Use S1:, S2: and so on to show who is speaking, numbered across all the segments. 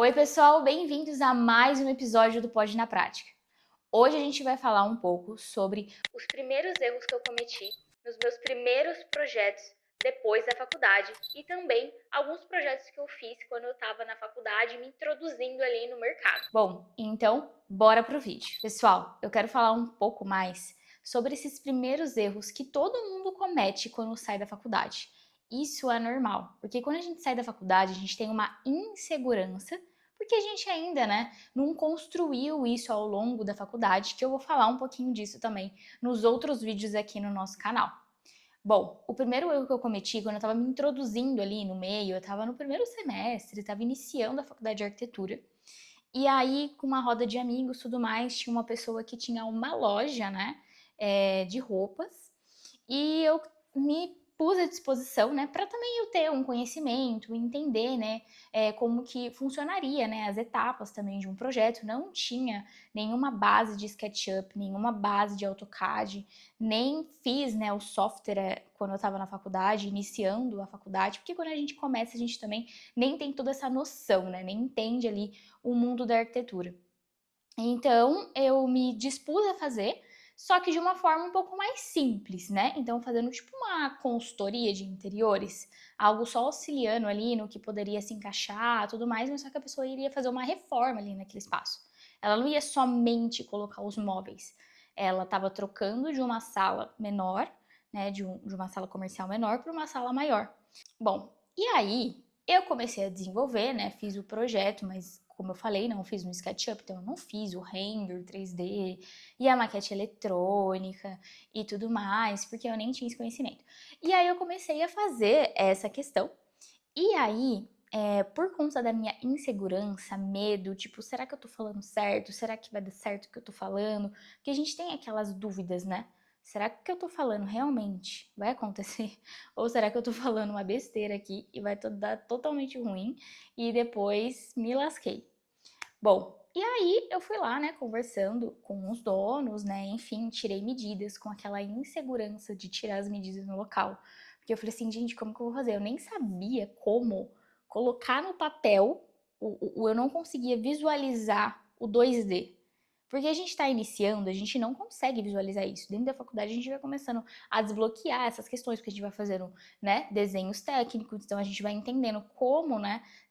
S1: Oi, pessoal, bem-vindos a mais um episódio do Pode na Prática. Hoje a gente vai falar um pouco sobre os primeiros erros que eu cometi nos meus primeiros projetos depois da faculdade e também alguns projetos que eu fiz quando eu estava na faculdade me introduzindo ali no mercado. Bom, então bora pro vídeo. Pessoal, eu quero falar um pouco mais sobre esses primeiros erros que todo mundo comete quando sai da faculdade. Isso é normal, porque quando a gente sai da faculdade, a gente tem uma insegurança, porque a gente ainda, não construiu isso ao longo da faculdade, que eu vou falar um pouquinho disso também nos outros vídeos aqui no nosso canal. Bom, o primeiro erro que eu cometi quando eu estava me introduzindo ali no meio, eu estava no primeiro semestre, estava iniciando a faculdade de arquitetura, e aí com uma roda de amigos e tudo mais, tinha uma pessoa que tinha uma loja, de roupas, e eu me pus à disposição, para também eu ter um conhecimento, entender, como que funcionaria, as etapas também de um projeto. Não tinha nenhuma base de SketchUp, nenhuma base de AutoCAD, nem fiz, o software quando eu estava na faculdade, iniciando a faculdade, porque quando a gente começa, a gente também nem tem toda essa noção, nem entende ali o mundo da arquitetura. Então, eu me dispus a fazer, só que de uma forma um pouco mais simples, né? Então, fazendo tipo uma consultoria de interiores, algo só auxiliando ali no que poderia se encaixar, tudo mais, mas só que a pessoa iria fazer uma reforma ali naquele espaço. Ela não ia somente colocar os móveis, ela estava trocando de uma sala menor, de uma sala comercial menor para uma sala maior. Bom, e aí eu comecei a desenvolver, fiz o projeto, mas como eu falei, não fiz no SketchUp, então eu não fiz o render 3D e a maquete eletrônica e tudo mais, porque eu nem tinha esse conhecimento. E aí eu comecei a fazer essa questão, e aí, por conta da minha insegurança, medo, tipo, será que eu tô falando certo? Será que vai dar certo o que eu tô falando? Porque a gente tem aquelas dúvidas, né? Será que o que eu tô falando realmente vai acontecer? Ou será que eu tô falando uma besteira aqui e vai dar totalmente ruim e depois me lasquei? Bom, e aí eu fui lá, conversando com os donos, enfim, tirei medidas com aquela insegurança de tirar as medidas no local. Porque eu falei assim, gente, como que eu vou fazer? Eu nem sabia como colocar no papel, eu não conseguia visualizar o 2D. Porque a gente está iniciando, a gente não consegue visualizar isso. Dentro da faculdade a gente vai começando a desbloquear essas questões, porque a gente vai fazendo, desenhos técnicos, então a gente vai entendendo como,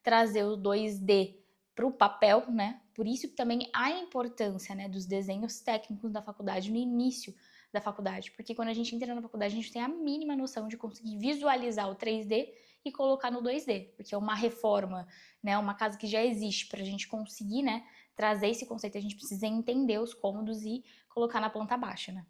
S1: trazer o 2D para o papel, Por isso também a importância, dos desenhos técnicos da faculdade no início da faculdade, porque quando a gente entra na faculdade a gente tem a mínima noção de conseguir visualizar o 3D e colocar no 2D, porque é uma reforma, uma casa que já existe, para a gente conseguir, trazer esse conceito, a gente precisa entender os cômodos e colocar na planta baixa,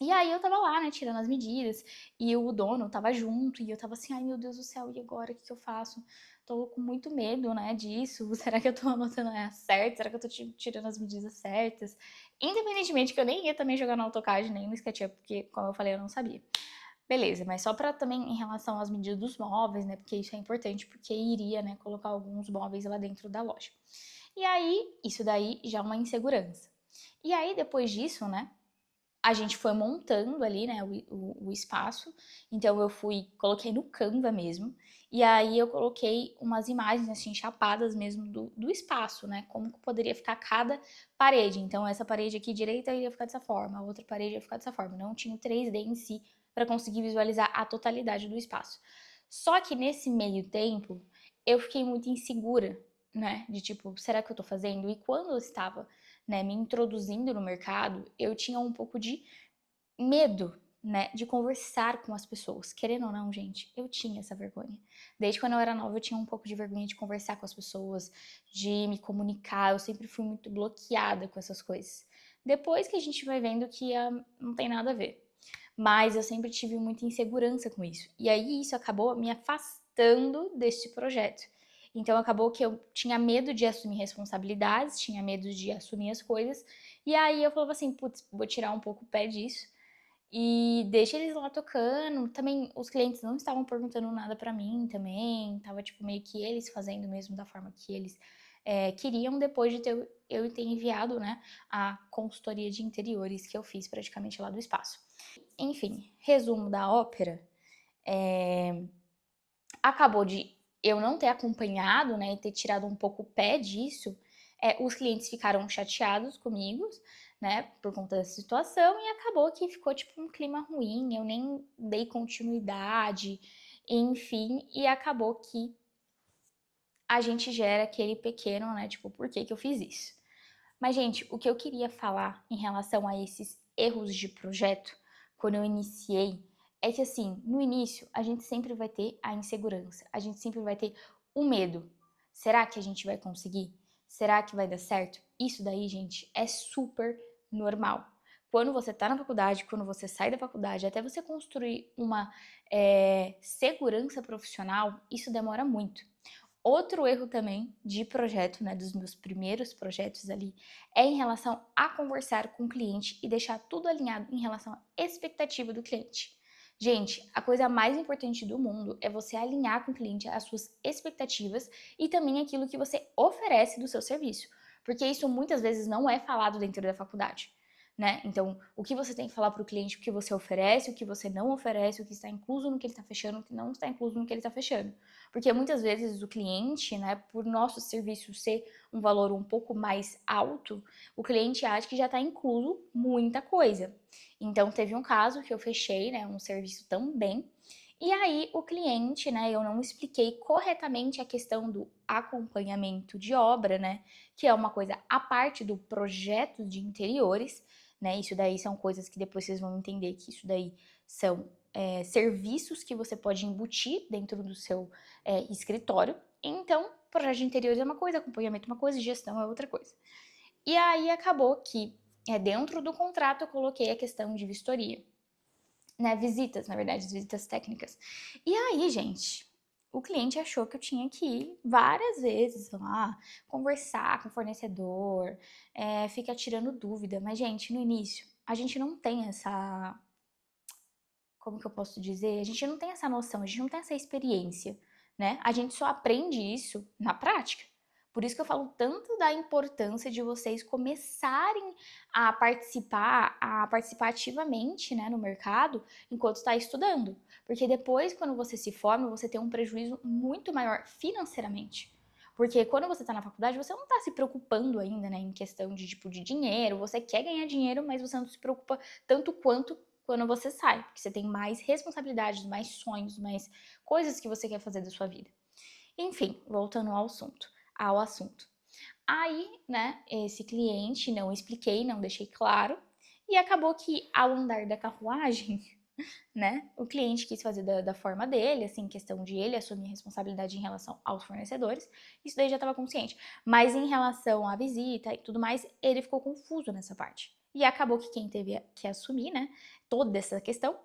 S1: E aí eu tava lá, tirando as medidas, e o dono tava junto, e eu tava assim, ai meu Deus do céu, e agora, o que eu faço? Tô com muito medo, disso, será que eu tô anotando certo? Será que eu tô tirando as medidas certas? Independentemente que eu nem ia também jogar no AutoCAD, nem no SketchUp, porque, como eu falei, eu não sabia. Beleza, mas só pra também em relação às medidas dos móveis, porque isso é importante, porque iria, colocar alguns móveis lá dentro da loja. E aí, isso daí já é uma insegurança. E aí, depois disso, a gente foi montando ali, o espaço. Então eu coloquei no Canva mesmo. E aí eu coloquei umas imagens assim chapadas mesmo do espaço, Como que poderia ficar cada parede. Então essa parede aqui direita ia ficar dessa forma, a outra parede ia ficar dessa forma. Não tinha o 3D em si para conseguir visualizar a totalidade do espaço. Só que nesse meio tempo eu fiquei muito insegura, De tipo, será que eu tô fazendo? E quando eu estava me introduzindo no mercado, eu tinha um pouco de medo, de conversar com as pessoas. Querendo ou não, gente, eu tinha essa vergonha. Desde quando eu era nova, eu tinha um pouco de vergonha de conversar com as pessoas, de me comunicar. Eu sempre fui muito bloqueada com essas coisas. Depois que a gente vai vendo que não tem nada a ver. Mas eu sempre tive muita insegurança com isso. E aí isso acabou me afastando deste projeto. Então acabou que eu tinha medo de assumir responsabilidades, tinha medo de assumir as coisas. E aí eu falava assim, putz, vou tirar um pouco o pé disso e deixa eles lá tocando. Também os clientes não estavam perguntando nada pra mim também. Tava tipo meio que eles fazendo mesmo da forma que eles queriam, depois de eu ter enviado, a consultoria de interiores que eu fiz praticamente lá do espaço. Enfim, resumo da ópera, acabou de eu não ter acompanhado, né, e ter tirado um pouco o pé disso, os clientes ficaram chateados comigo, né, por conta dessa situação, e acabou que ficou tipo um clima ruim, eu nem dei continuidade, enfim, e acabou que a gente gera aquele pequeno, né, tipo, por que que eu fiz isso? Mas, gente, o que eu queria falar em relação a esses erros de projeto, quando eu iniciei, é que assim, no início, a gente sempre vai ter a insegurança, a gente sempre vai ter o medo. Será que a gente vai conseguir? Será que vai dar certo? Isso daí, gente, é super normal. Quando você tá na faculdade, quando você sai da faculdade, até você construir uma segurança profissional, isso demora muito. Outro erro também de projeto, né, dos meus primeiros projetos ali, é em relação a conversar com o cliente e deixar tudo alinhado em relação à expectativa do cliente. Gente, a coisa mais importante do mundo é você alinhar com o cliente as suas expectativas e também aquilo que você oferece do seu serviço, porque isso muitas vezes não é falado dentro da faculdade. Né? Então, o que você tem que falar para o cliente, o que você oferece, o que você não oferece, o que está incluso no que ele está fechando, o que não está incluso no que ele está fechando. Porque muitas vezes o cliente, né, por nosso serviço ser um valor um pouco mais alto, o cliente acha que já está incluso muita coisa. Então, teve um caso que eu fechei, né, um serviço também, e aí o cliente, né, eu não expliquei corretamente a questão do acompanhamento de obra, né, que é uma coisa à parte do projeto de interiores, né, isso daí são coisas que depois vocês vão entender que isso daí são serviços que você pode embutir dentro do seu escritório. Então, projeto de interiores é uma coisa, acompanhamento é uma coisa, gestão é outra coisa. E aí acabou que dentro do contrato eu coloquei a questão de vistoria, né? Visitas, na verdade, visitas técnicas. E aí, gente, o cliente achou que eu tinha que ir várias vezes lá, conversar com o fornecedor, ficar tirando dúvida. Mas, gente, no início, a gente não tem essa. Como que eu posso dizer? A gente não tem essa noção, a gente não tem essa experiência, né? A gente só aprende isso na prática. Por isso que eu falo tanto da importância de vocês começarem a participar ativamente, né, no mercado enquanto está estudando. Porque depois, quando você se forma, você tem um prejuízo muito maior financeiramente. Porque quando você está na faculdade, você não está se preocupando ainda, né, em questão de tipo de dinheiro. Você quer ganhar dinheiro, mas você não se preocupa tanto quanto quando você sai, porque você tem mais responsabilidades, mais sonhos, mais coisas que você quer fazer da sua vida. Enfim, voltando ao assunto. Aí, né, esse cliente não expliquei, não deixei claro, e acabou que ao andar da carruagem, né, o cliente quis fazer da forma dele, assim, questão de ele assumir responsabilidade em relação aos fornecedores, isso daí já estava consciente. Mas em relação à visita e tudo mais, ele ficou confuso nessa parte. E acabou que quem teve que assumir, né, toda essa questão,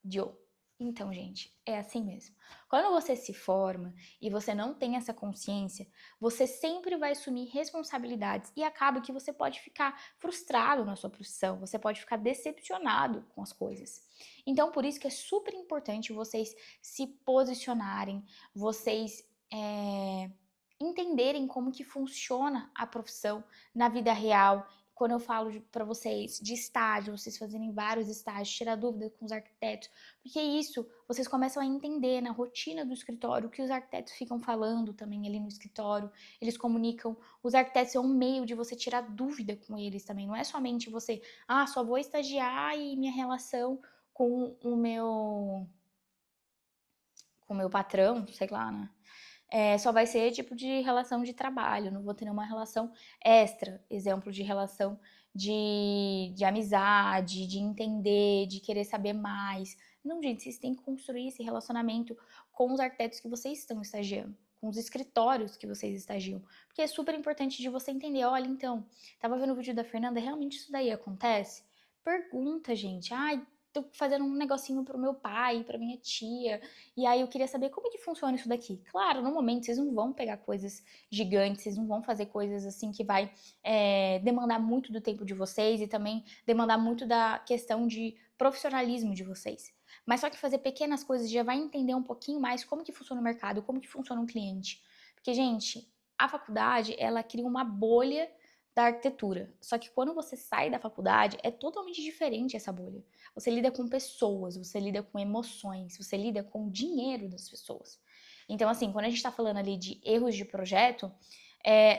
S1: Joe. Então, gente, é assim mesmo. Quando você se forma e você não tem essa consciência, você sempre vai assumir responsabilidades e acaba que você pode ficar frustrado na sua profissão, você pode ficar decepcionado com as coisas. Então, por isso que é super importante vocês se posicionarem, vocês entenderem como que funciona a profissão na vida real. Quando eu falo para vocês de estágio, vocês fazerem vários estágios, tirar dúvida com os arquitetos, porque isso vocês começam a entender na rotina do escritório o que os arquitetos ficam falando também ali no escritório, eles comunicam, os arquitetos são um meio de você tirar dúvida com eles também, não é somente você, só vou estagiar e minha relação com o meu patrão, sei lá, né? Só vai ser tipo de relação de trabalho, não vou ter nenhuma relação extra, exemplo de relação de amizade, de entender, de querer saber mais. Não, gente, vocês têm que construir esse relacionamento com os arquitetos que vocês estão estagiando, com os escritórios que vocês estagiam, porque é super importante de você entender, olha, então, tava vendo o vídeo da Fernanda, realmente isso daí acontece? Pergunta, gente, tô fazendo um negocinho pro meu pai, pra minha tia, e aí eu queria saber como é que funciona isso daqui. Claro, no momento vocês não vão pegar coisas gigantes, vocês não vão fazer coisas assim que vai demandar muito do tempo de vocês e também demandar muito da questão de profissionalismo de vocês. Mas só que fazer pequenas coisas já vai entender um pouquinho mais como que funciona o mercado, como que funciona um cliente. Porque, gente, a faculdade, ela cria uma bolha da arquitetura. Só que quando você sai da faculdade, é totalmente diferente essa bolha. Você lida com pessoas, você lida com emoções, você lida com o dinheiro das pessoas. Então, assim, quando a gente tá falando ali de erros de projeto,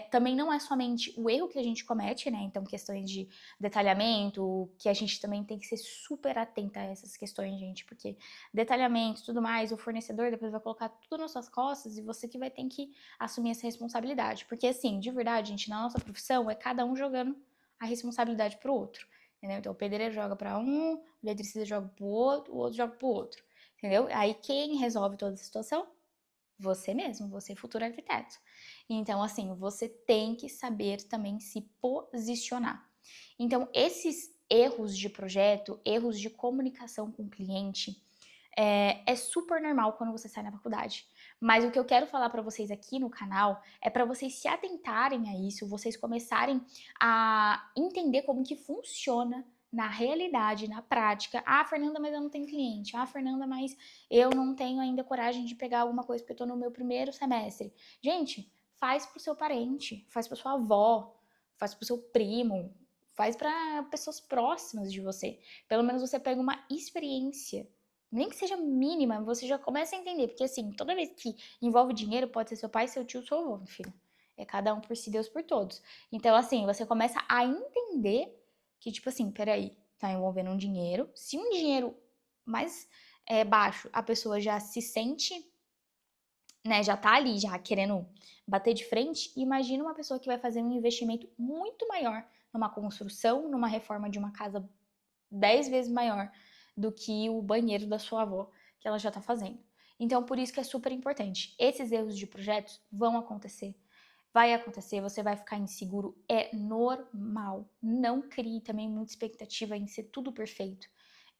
S1: também não é somente o erro que a gente comete, né? Então, questões de detalhamento, que a gente também tem que ser super atenta a essas questões, gente, porque detalhamento e tudo mais, o fornecedor depois vai colocar tudo nas suas costas e você que vai ter que assumir essa responsabilidade. Porque, assim, de verdade, gente, na nossa profissão é cada um jogando a responsabilidade pro outro, entendeu? Então, o pedreiro joga para um, o eletricista joga pro outro, o outro joga pro outro, entendeu? Aí, quem resolve toda a situação? Você mesmo, você futuro arquiteto. Então, assim, você tem que saber também se posicionar. Então, esses erros de projeto, erros de comunicação com o cliente, é super normal quando você sai na faculdade. Mas o que eu quero falar para vocês aqui no canal é para vocês se atentarem a isso, vocês começarem a entender como que funciona na realidade, na prática. Ah, Fernanda, mas eu não tenho cliente. Ah, Fernanda, mas eu não tenho ainda coragem de pegar alguma coisa porque eu tô no meu primeiro semestre. Gente, faz pro seu parente, faz pra sua avó, faz pro seu primo, faz para pessoas próximas de você. Pelo menos você pega uma experiência, nem que seja mínima, você já começa a entender, porque assim, toda vez que envolve dinheiro, pode ser seu pai, seu tio, seu avô, meu filho. É cada um por si, Deus por todos. Então, assim, você começa a entender que, tipo assim, peraí, tá envolvendo um dinheiro. Se um dinheiro mais baixo, a pessoa já se sente, né, já tá ali, já querendo bater de frente, imagina uma pessoa que vai fazer um investimento muito maior numa construção, numa reforma de uma casa 10 vezes maior do que o banheiro da sua avó que ela já tá fazendo. Então, por isso que é super importante. Esses erros de projetos vão acontecer. Vai acontecer, você vai ficar inseguro, é normal. Não crie também muita expectativa em ser tudo perfeito.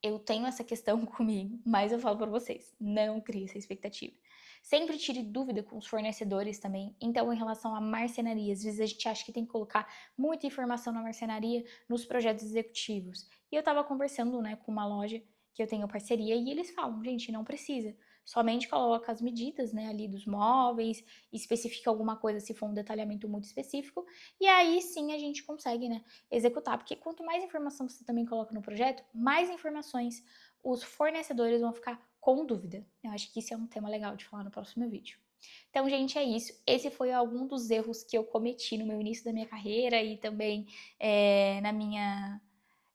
S1: Eu tenho essa questão comigo, mas eu falo para vocês, não crie essa expectativa. Sempre tire dúvida com os fornecedores também. Então, em relação à marcenaria, às vezes a gente acha que tem que colocar muita informação na marcenaria nos projetos executivos. E eu estava conversando, né, com uma loja que eu tenho parceria e eles falam, gente, não precisa. Somente coloca as medidas, né, ali dos móveis, especifica alguma coisa se for um detalhamento muito específico, e aí sim a gente consegue, né, executar. Porque quanto mais informação você também coloca no projeto, mais informações os fornecedores vão ficar com dúvida. Eu acho que isso é um tema legal de falar no próximo vídeo. Então, gente, é isso. Esse foi algum dos erros que eu cometi no meu início da minha carreira e também na minha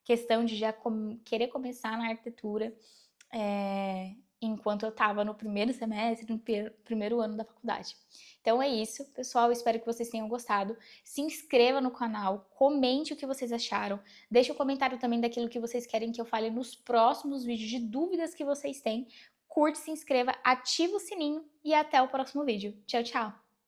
S1: questão de já querer começar na arquitetura enquanto eu estava no primeiro semestre, no primeiro ano da faculdade. Então é isso, pessoal. Espero que vocês tenham gostado. Se inscreva no canal, comente o que vocês acharam. Deixe um comentário também daquilo que vocês querem que eu fale nos próximos vídeos, de dúvidas que vocês têm. Curte, se inscreva, ativa o sininho e até o próximo vídeo. Tchau, tchau!